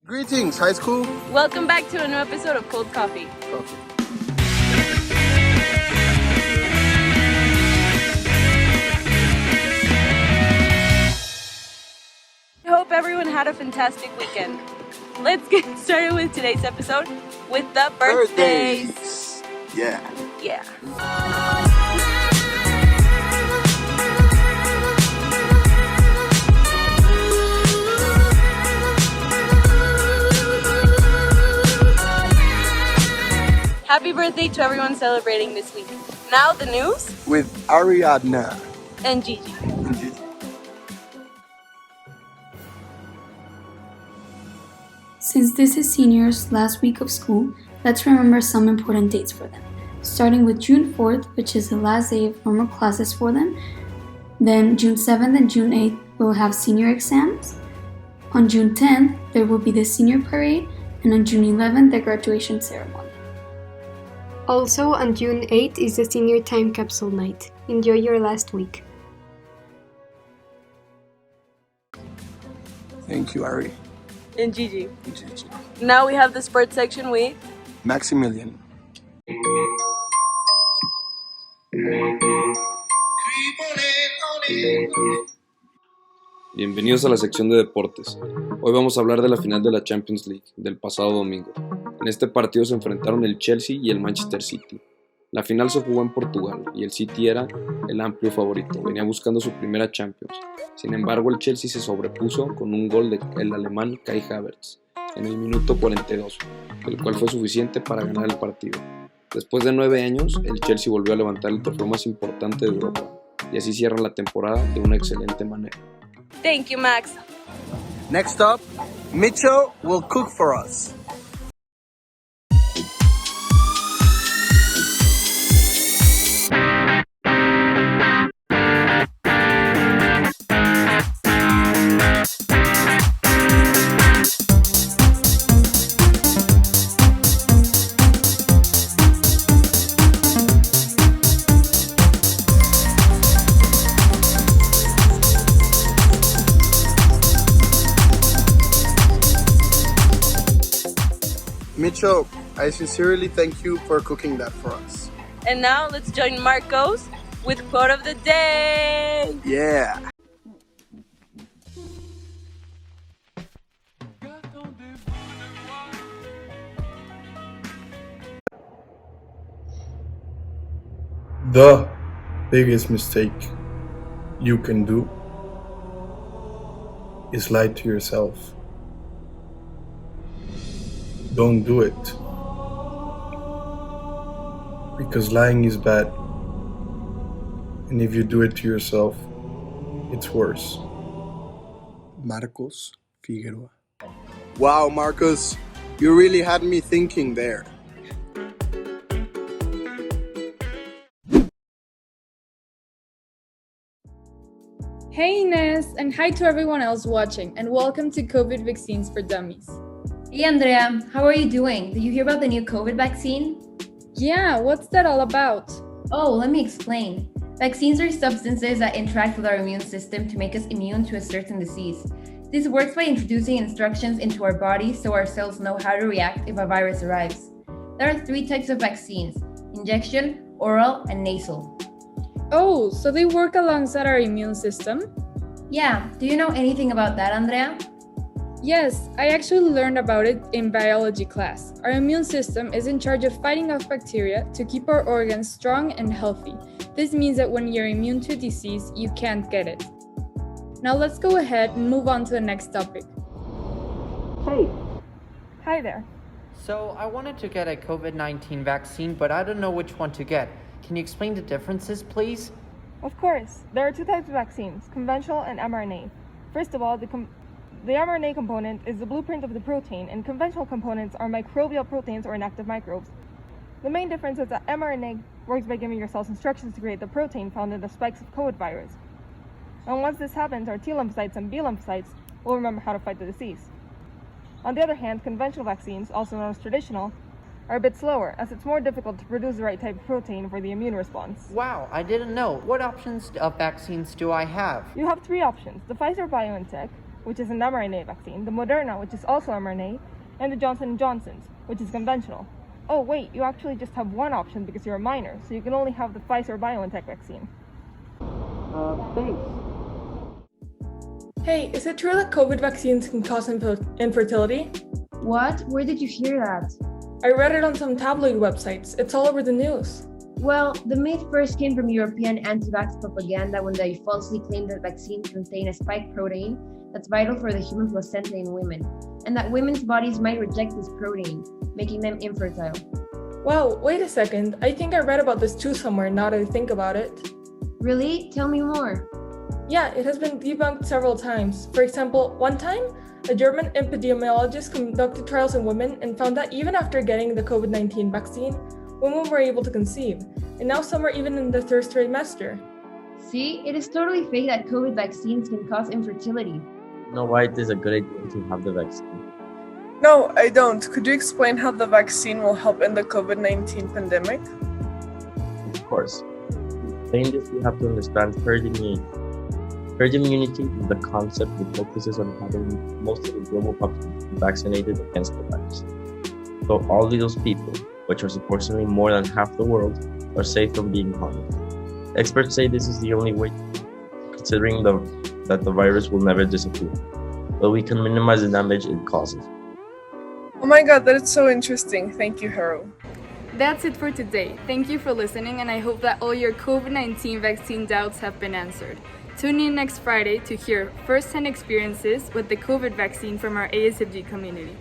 Greetings, high school. Welcome back to a new episode of Cold Coffee. I hope everyone had a fantastic weekend. Let's get started with today's episode with the birthdays. Yeah. Happy birthday to everyone celebrating this week. Now the news With Ariadna. and Gigi. Since this is seniors' last week of school, let's remember some important dates for them. Starting with June 4th, which is the last day of normal classes for them. Then June 7th and June 8th will have senior exams. On June 10th, there will be the senior parade, and on June 11th, the graduation ceremony. Also, on June 8th is the senior time capsule night. Enjoy your last week. Thank you, Ari. And Gigi. Now we have the sports section with Maximilian. Bienvenidos a la sección de deportes. Hoy vamos a hablar de la final de la Champions League del pasado domingo. En este partido se enfrentaron el Chelsea y el Manchester City. La final se jugó en Portugal y el City era el amplio favorito, venía buscando su primera Champions. Sin embargo, el Chelsea se sobrepuso con un gol del alemán Kai Havertz en el minuto 42, el cual fue suficiente para ganar el partido. Después de 9 años, el Chelsea volvió a levantar el trofeo más importante de Europa y así cierra la temporada de una excelente manera. Thank you, Max. Next up, Mitchell will cook for us. Mitchell, I sincerely thank you for cooking that for us. And now let's join Marcos with quote of the day. Yeah. The biggest mistake you can do is lie to yourself. Don't do it. Because lying is bad. And if you do it to yourself, it's worse. Marcos Figueroa. Wow, Marcos, you really had me thinking there. Hey Ines, and hi to everyone else watching, and welcome to COVID Vaccines for Dummies. Hey Andrea, how are you doing? Did you hear about the new COVID vaccine? Yeah, what's that all about? Oh, let me explain. Vaccines are substances that interact with our immune system to make us immune to a certain disease. This works by introducing instructions into our bodies so our cells know how to react if a virus arrives. There are 3 types of vaccines: injection, oral, and nasal. Oh, so they work alongside our immune system? Yeah, do you know anything about that, Andrea? Yes, I actually learned about it in biology class. Our immune system is in charge of fighting off bacteria to keep our organs strong and healthy. This means that when you're immune to a disease, you can't get it. Now let's go ahead and move on to the next topic. Hey. Hi there. So I wanted to get a COVID-19 vaccine, but I don't know which one to get. Can you explain the differences, please? Of course. There are 2 types of vaccines, conventional and mRNA. First of all, the mRNA component is the blueprint of the protein, and conventional components are microbial proteins or inactive microbes. The main difference is that mRNA works by giving your cells instructions to create the protein found in the spikes of COVID virus. And once this happens, our T lymphocytes and B lymphocytes will remember how to fight the disease. On the other hand, conventional vaccines, also known as traditional, are a bit slower, as it's more difficult to produce the right type of protein for the immune response. Wow, I didn't know. What options of vaccines do I have? You have 3 options: the Pfizer-BioNTech, which is an mRNA vaccine, the Moderna, which is also mRNA, and the Johnson & Johnson's, which is conventional. Oh wait, you actually just have one option because you're a minor, so you can only have the Pfizer-BioNTech vaccine. Thanks. Hey, is it true that COVID vaccines can cause infertility? What? Where did you hear that? I read it on some tabloid websites. It's all over the news. Well, the myth first came from European anti-vax propaganda when they falsely claimed that vaccines contain a spike protein that's vital for the human placenta in women, and that women's bodies might reject this protein, making them infertile. Wow, wait a second. I think I read about this too somewhere now that I think about it. Really? Tell me more. Yeah, it has been debunked several times. For example, one time, a German epidemiologist conducted trials on women and found that even after getting the COVID-19 vaccine, women were able to conceive, and now some are even in the third trimester. See, it is totally fake that COVID vaccines can cause infertility. Know why it is a good idea to have the vaccine? No, I don't. Could you explain how the vaccine will help in the COVID-19 pandemic? Of course. To explain this, you have to understand herd immunity. Herd immunity is the concept that focuses on having most of the global population vaccinated against the virus. So all of those people, which are supposedly more than half the world, are safe from being harmed. Experts say this is the only way, considering that the virus will never disappear, but we can minimize the damage it causes. Oh my god, that is so interesting. Thank you, Harold. That's it for today. Thank you for listening, and I hope that all your COVID-19 vaccine doubts have been answered. Tune in next Friday to hear first-hand experiences with the COVID vaccine from our ASFG community.